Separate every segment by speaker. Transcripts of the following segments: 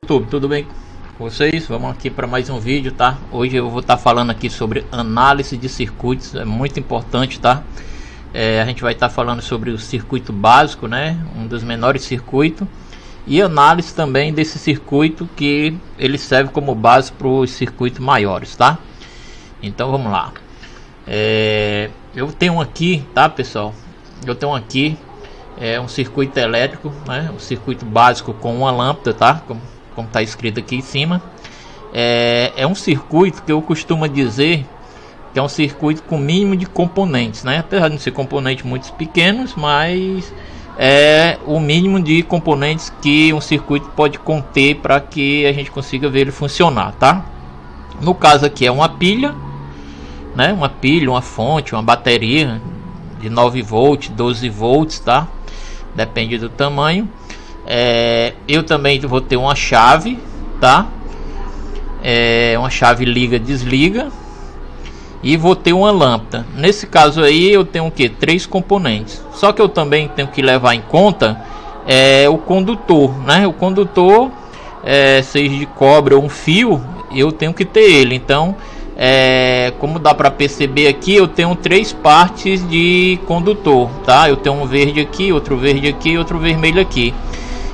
Speaker 1: YouTube, tudo bem com vocês? Vamos aqui para mais um vídeo, tá? Hoje eu vou estar falando aqui sobre análise de circuitos, é muito importante, tá? A gente vai estar falando sobre o circuito básico, né? Um dos menores circuitos, e análise também desse circuito que ele serve como base para os circuitos maiores, tá? Então vamos lá. Eu tenho aqui, tá, pessoal? Eu tenho aqui um circuito elétrico, né? Um circuito básico com uma lâmpada, tá? Como está escrito aqui em cima. É um circuito que eu costumo dizer que é um circuito com mínimo de componentes, né? Apesar de não ser componentes muito pequenos, mas é o mínimo de componentes que um circuito pode conter para que a gente consiga ver ele funcionar, tá? No caso aqui é uma pilha, né? Uma pilha, uma fonte, uma bateria de 9 volts, 12 volts, tá? Depende do tamanho. Eu também vou ter uma chave, tá? Uma chave liga-desliga. E vou ter uma lâmpada. Nesse caso aí eu tenho o que? 3 componentes. Só que eu também tenho que levar em conta o condutor, né? O condutor, seja de cobre ou um fio, eu tenho que ter ele. Então, como dá para perceber aqui, eu tenho 3 partes de condutor, tá? Eu tenho um verde aqui, outro verde aqui, outro vermelho aqui.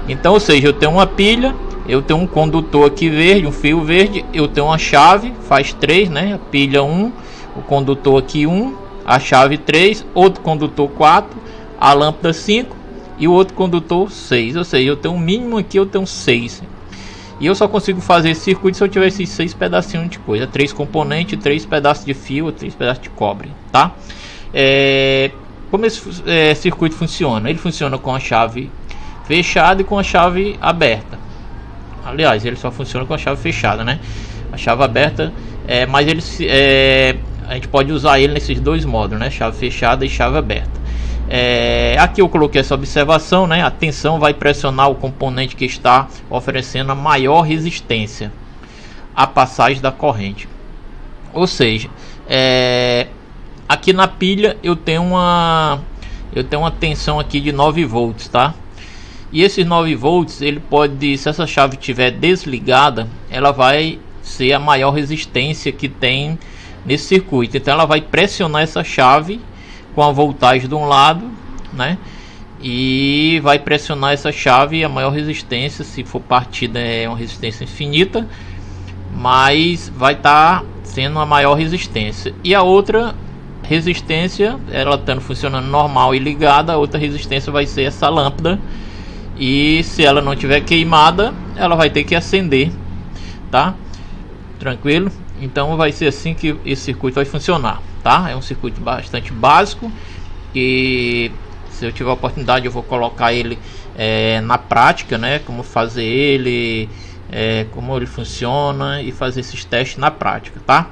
Speaker 1: Então, ou seja, eu tenho uma pilha, eu tenho um condutor aqui verde, um fio verde, eu tenho uma chave, faz 3, né? A pilha 1, o condutor aqui 1, a chave 3, outro condutor 4, a lâmpada 5 e o outro condutor 6. Ou seja, eu tenho um mínimo aqui, eu tenho 6. E eu só consigo fazer esse circuito se eu tiver esses 6 pedacinhos de coisa, 3 componentes, 3 pedaços de fio, 3 pedaços de cobre, tá? Como esse circuito funciona? Ele funciona com a chave fechada e com a chave aberta. Aliás, ele só funciona com a chave fechada, né? A chave aberta, mas a gente pode usar ele nesses dois modos, né? Chave fechada e chave aberta. Aqui eu coloquei essa observação, né? A tensão vai pressionar o componente que está oferecendo a maior resistência à passagem da corrente. Ou seja, aqui na pilha eu tenho uma tensão aqui de 9 volts, tá? E esses 9 volts, ele pode, se essa chave estiver desligada, ela vai ser a maior resistência que tem nesse circuito. Então ela vai pressionar essa chave com a voltagem de um lado, né? E vai pressionar essa chave a maior resistência. Se for partida é uma resistência infinita, mas vai estar sendo a maior resistência. E a outra resistência, ela estando funcionando normal e ligada, a outra resistência vai ser essa lâmpada. E se ela não tiver queimada, ela vai ter que acender, tá? Tranquilo? Então vai ser assim que esse circuito vai funcionar, tá? É um circuito bastante básico e se eu tiver a oportunidade eu vou colocar ele na prática, né? Como fazer ele, como ele funciona e fazer esses testes na prática, tá?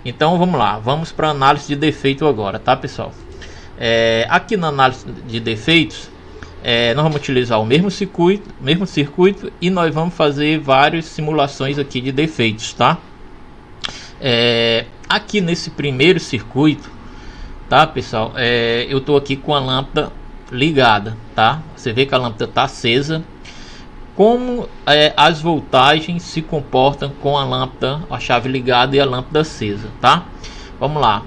Speaker 1: Então vamos lá, vamos para análise de defeito agora, tá, pessoal? Aqui na análise de defeitos, nós vamos utilizar o mesmo circuito e nós vamos fazer várias simulações aqui de defeitos, tá? Aqui nesse primeiro circuito, tá, pessoal, eu estou aqui com a lâmpada ligada, tá? Você vê que a lâmpada está acesa. Como as voltagens se comportam com a lâmpada, a chave ligada e a lâmpada acesa, tá? Vamos lá.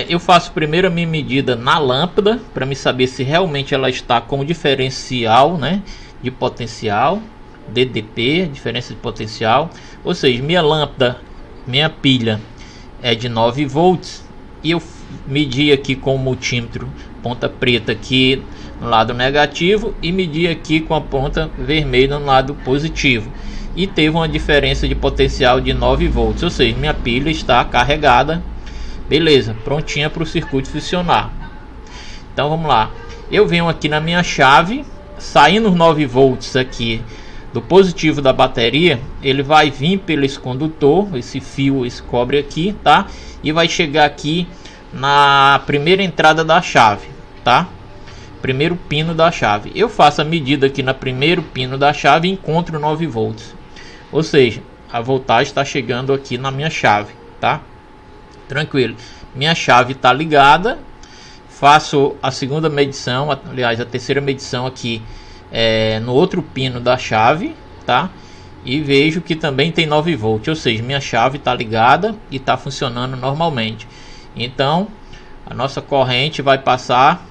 Speaker 1: Eu faço primeiro a minha medida na lâmpada para me saber se realmente ela está com diferencial, né, de potencial, DDP, diferença de potencial. Ou seja, minha lâmpada, minha pilha é de 9 volts e eu medi aqui com o multímetro ponta preta aqui no lado negativo e medi aqui com a ponta vermelha no lado positivo e teve uma diferença de potencial de 9 volts. Ou seja, minha pilha está carregada. Beleza, prontinha para o circuito funcionar. Então vamos lá. Eu venho aqui na minha chave, saindo os 9 volts aqui do positivo da bateria, ele vai vir pelo esse condutor, esse fio, esse cobre aqui, tá? E vai chegar aqui na primeira entrada da chave, tá? Primeiro pino da chave. Eu faço a medida aqui na primeiro pino da chave e encontro 9 volts. Ou seja, a voltagem está chegando aqui na minha chave, tá? Tranquilo, minha chave está ligada. Faço a segunda medição, aliás a terceira medição aqui no outro pino da chave, tá? e vejo que também tem 9 volts, ou seja, minha chave está ligada e está funcionando normalmente. Então a nossa corrente vai passar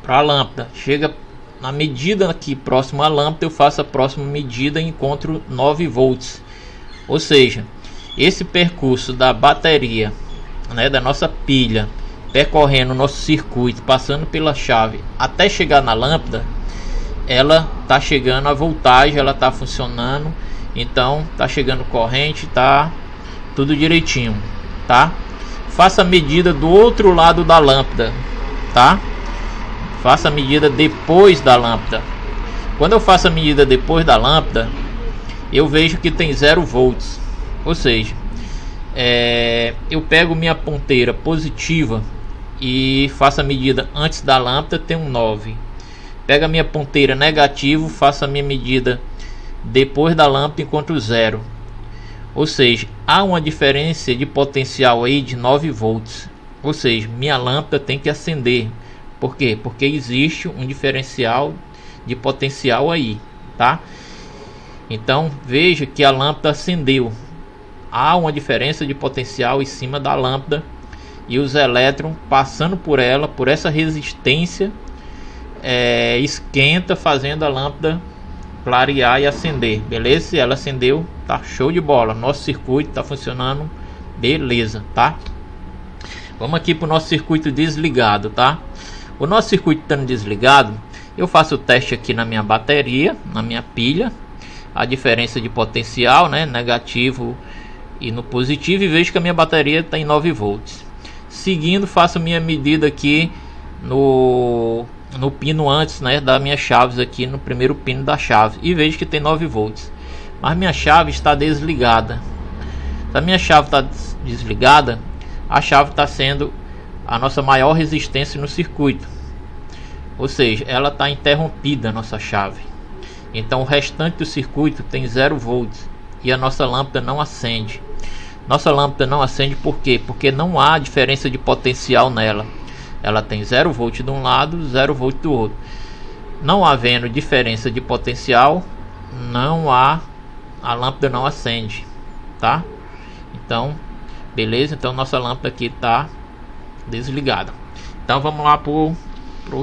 Speaker 1: para a lâmpada, chega na medida aqui próximo à lâmpada, eu faço a próxima medida e encontro 9 volts. Ou seja, esse percurso da bateria, né, da nossa pilha, percorrendo o nosso circuito, passando pela chave até chegar na lâmpada, ela tá chegando a voltagem, ela tá funcionando, então tá chegando corrente, tá tudo direitinho, tá? Faça a medida do outro lado da lâmpada, tá? Faça a medida depois da lâmpada. Quando eu faço a medida depois da lâmpada, eu vejo que tem 0 volts. Ou seja, eu pego minha ponteira positiva e faço a medida antes da lâmpada, tem um 9. Pego a minha ponteira negativo, faço a minha medida depois da lâmpada, encontro 0. Ou seja, há uma diferença de potencial aí de 9 volts. Ou seja, minha lâmpada tem que acender. Por quê? Porque existe um diferencial de potencial aí, tá? Então veja que a lâmpada acendeu. Há uma diferença de potencial em cima da lâmpada e os elétrons passando por ela, por essa resistência, esquenta, fazendo a lâmpada clarear e acender. Beleza? Se ela acendeu, tá show de bola. Nosso circuito tá funcionando beleza, tá? Vamos aqui para o nosso circuito desligado, tá? O nosso circuito estando desligado, eu faço o teste aqui na minha bateria, na minha pilha, a diferença de potencial, né, negativo e no positivo, e vejo que a minha bateria está em 9 volts. Seguindo, faço minha medida aqui no pino antes, né, das minhas chaves aqui, no primeiro pino da chave, e vejo que tem 9 volts. Mas minha chave está desligada. Se a minha chave está desligada, a chave está sendo a nossa maior resistência no circuito, ou seja, ela está interrompida, a nossa chave. Então o restante do circuito tem 0 volts e a nossa lâmpada não acende. Nossa lâmpada não acende por quê? Porque não há diferença de potencial nela. Ela tem 0 volts de um lado, 0 volts do outro. Não havendo diferença de potencial, a lâmpada não acende, tá? Então beleza, então nossa lâmpada aqui está desligada. Então vamos lá pro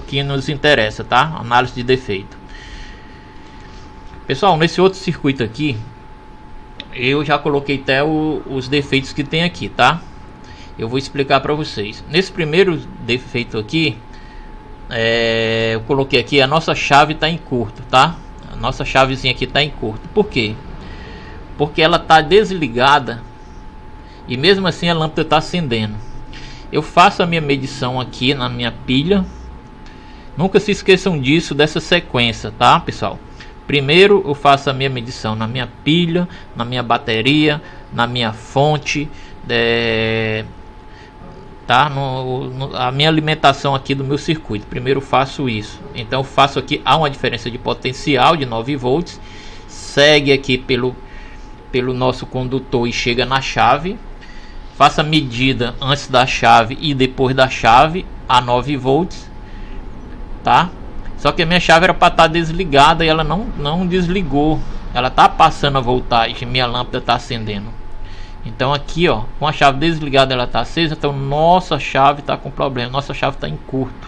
Speaker 1: que nos interessa, tá? Análise de defeito. Pessoal, nesse outro circuito aqui, eu já coloquei até os defeitos que tem aqui, tá? Eu vou explicar para vocês. Nesse primeiro defeito aqui, eu coloquei aqui, a nossa chave está em curto, tá? A nossa chavezinha aqui está em curto. Por quê? Porque ela está desligada e mesmo assim a lâmpada está acendendo. Eu faço a minha medição aqui na minha pilha. Nunca se esqueçam disso, dessa sequência, tá, pessoal? Primeiro eu faço a minha medição na minha pilha, na minha bateria, na minha fonte, tá? A minha alimentação aqui do meu circuito. Primeiro eu faço isso. Então eu faço aqui, há uma diferença de potencial de 9 volts. Segue aqui pelo nosso condutor e chega na chave. Faça a medida antes da chave e depois da chave a 9 volts, tá? Só que a minha chave era para estar desligada e ela não desligou. Ela tá passando a voltagem, minha lâmpada está acendendo. Então aqui, ó, com a chave desligada ela está acesa, então nossa chave está com problema, nossa chave está em curto,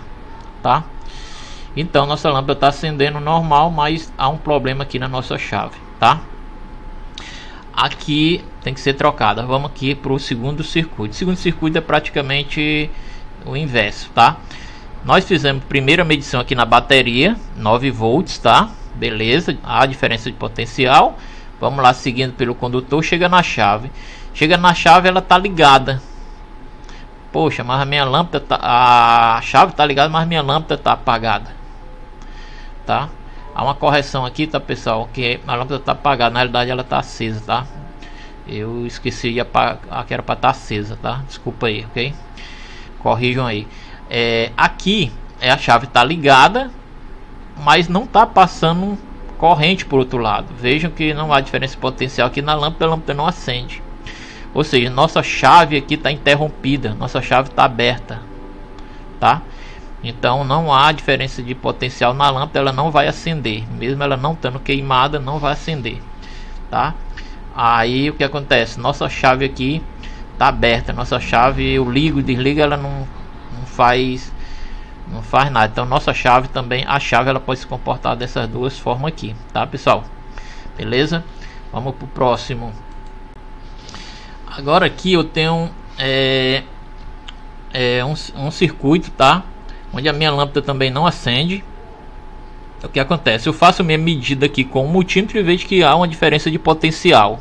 Speaker 1: tá? Então nossa lâmpada está acendendo normal, mas há um problema aqui na nossa chave, tá? Aqui tem que ser trocada. Vamos aqui para o segundo circuito. O segundo circuito é praticamente o inverso, tá? Nós fizemos primeira medição aqui na bateria, 9 volts, tá? Beleza, há diferença de potencial. Vamos lá, seguindo pelo condutor, chega na chave. Chega na chave, ela tá ligada. Poxa, mas a minha lâmpada tá, a chave tá ligada, mas a minha lâmpada tá apagada, tá? Há uma correção aqui, tá, pessoal, que a lâmpada tá apagada, na realidade ela tá acesa, tá? Eu esqueci de apagar, que era para estar acesa, tá? Desculpa aí, ok? Corrijam aí. Aqui a chave tá ligada, mas não tá passando corrente por outro lado. Vejam que não há diferença potencial aqui na lâmpada, a lâmpada não acende. Ou seja, nossa chave aqui está interrompida, nossa chave está aberta, tá? Então não há diferença de potencial na lâmpada, ela não vai acender, mesmo ela não estando queimada, não vai acender, tá? Aí o que acontece? Nossa chave aqui tá aberta, nossa chave, eu ligo e desligo, ela não faz nada. Então nossa chave também, a chave ela pode se comportar dessas duas formas aqui, tá pessoal? Beleza? Vamos pro próximo. Agora aqui eu tenho um circuito, tá? Onde a minha lâmpada também não acende. O que acontece? Eu faço minha medida aqui com o multímetro e vejo que há uma diferença de potencial.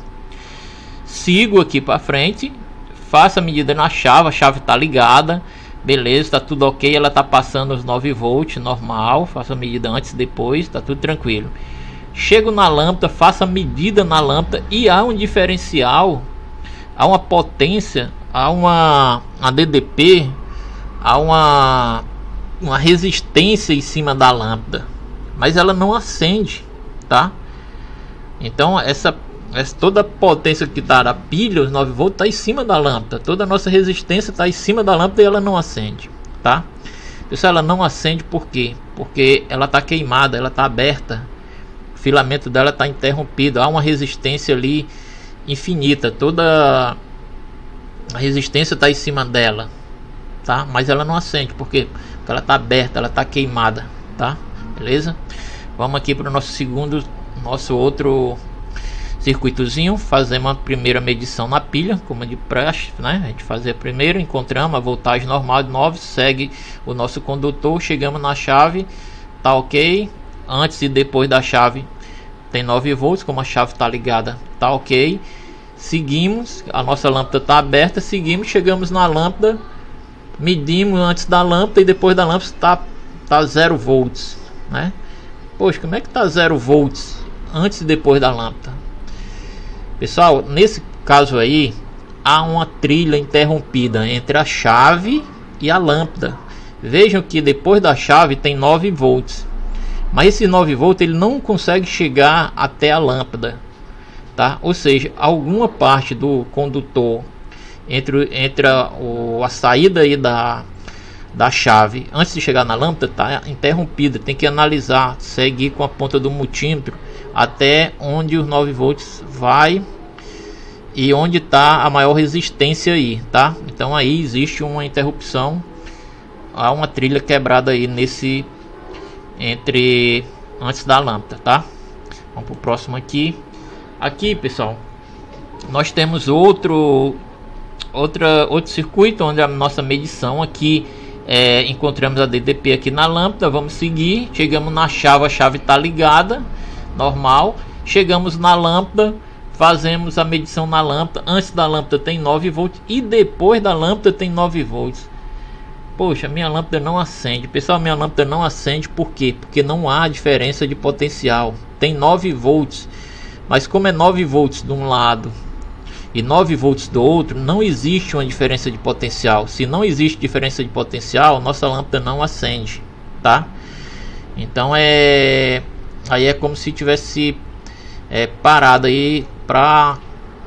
Speaker 1: Sigo aqui para frente, faço a medida na chave, a chave está ligada, beleza, está tudo ok, ela está passando os 9 volts normal, faço a medida antes e depois, está tudo tranquilo. Chego na lâmpada, faço a medida na lâmpada e há um diferencial, há uma potência, há uma DDP, há uma resistência em cima da lâmpada, mas ela não acende, tá? Então toda a potência que está da pilha, os 9 volts, está em cima da lâmpada, toda a nossa resistência está em cima da lâmpada e ela não acende, tá? Pessoal, ela não acende por quê? Porque ela está queimada, ela está aberta, o filamento dela está interrompido, há uma resistência ali infinita, toda a resistência está em cima dela, tá? Mas ela não acende, por quê? Porque ela está aberta, ela está queimada, tá? Beleza? Vamos aqui para o nosso outro circuitozinho. Fazemos a primeira medição na pilha, como de praxe, né? A gente fazia primeiro, encontramos a voltagem normal de 9, segue o nosso condutor, chegamos na chave, tá ok. Antes e depois da chave tem 9 volts, como a chave está ligada, tá ok. Seguimos, a nossa lâmpada está aberta, seguimos, chegamos na lâmpada, medimos antes da lâmpada e depois da lâmpada tá 0 volts, né? Poxa, como é que tá 0 volts antes e depois da lâmpada? Pessoal, nesse caso aí há uma trilha interrompida entre a chave e a lâmpada. Vejam que depois da chave tem 9 volts, mas esse 9 volts ele não consegue chegar até a lâmpada, tá? Ou seja, alguma parte do condutor entre a saída aí da chave antes de chegar na lâmpada está interrompida. Tem que analisar, seguir com a ponta do multímetro até onde os 9 volts vai e onde está a maior resistência aí, tá? Então aí existe uma interrupção, há uma trilha quebrada aí antes da lâmpada, tá? Vamos pro próximo aqui. Aqui, pessoal, nós temos outro circuito onde a nossa medição aqui encontramos a DDP aqui na lâmpada. Vamos seguir, chegamos na chave, a chave está ligada, normal. Chegamos na lâmpada, fazemos a medição na lâmpada. Antes da lâmpada tem 9 volts e depois da lâmpada tem 9 volts. Poxa, minha lâmpada não acende. Pessoal, minha lâmpada não acende por quê? Porque não há diferença de potencial. Tem 9 volts, mas como é 9 volts de um lado e 9 volts do outro, não existe uma diferença de potencial. Se não existe diferença de potencial, nossa lâmpada não acende, tá? Então aí é como se tivesse parada aí para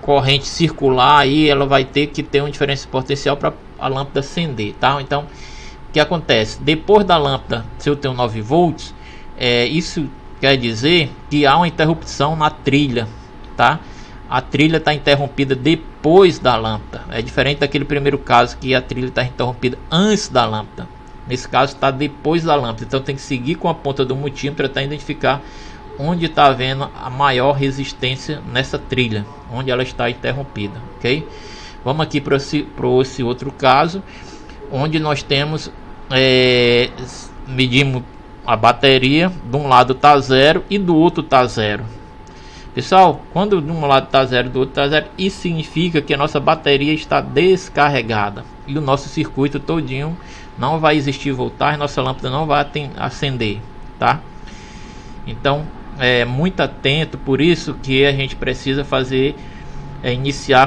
Speaker 1: corrente circular, aí ela vai ter que ter uma diferença de potencial para a lâmpada acender, tá? Então o que acontece? Depois da lâmpada, se eu tenho 9 volts, isso quer dizer que há uma interrupção na trilha, tá? A trilha está interrompida depois da lâmpada. É diferente daquele primeiro caso que a trilha está interrompida antes da lâmpada. Nesse caso está depois da lâmpada. Então tem que seguir com a ponta do multímetro até identificar onde está havendo a maior resistência nessa trilha, onde ela está interrompida, ok? Vamos aqui para esse outro caso, onde nós temos medimos a bateria, de um lado está 0 e do outro está 0. Pessoal, quando de um lado está 0 e do outro está 0, isso significa que a nossa bateria está descarregada e o nosso circuito todinho não vai existir voltagem, nossa lâmpada não vai acender, tá? Então muito atento, por isso que a gente precisa fazer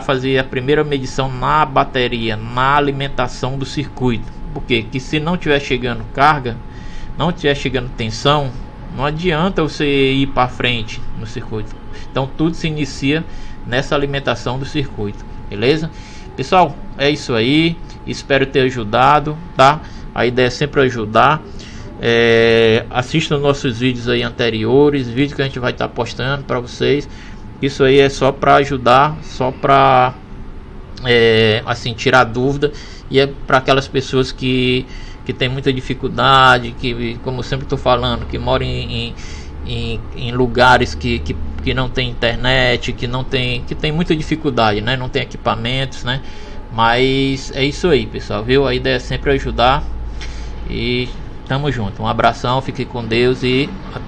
Speaker 1: fazer a primeira medição na bateria, na alimentação do circuito, porque se não tiver chegando carga, não tiver chegando tensão, não adianta você ir para frente no circuito. Então tudo se inicia nessa alimentação do circuito, beleza? Pessoal, é isso aí, espero ter ajudado, tá? A ideia é sempre ajudar. Assistam nossos vídeos aí anteriores, vídeos que a gente vai estar postando para vocês. Isso aí é só para ajudar, só para assim, tirar dúvida, e é para aquelas pessoas que tem muita dificuldade, que, como eu sempre estou falando, que moram em lugares que não tem internet, que tem muita dificuldade, né? Não tem equipamentos, né? Mas é isso aí, pessoal, viu? A ideia é sempre ajudar, e tamo junto. Um abração, fique com Deus e até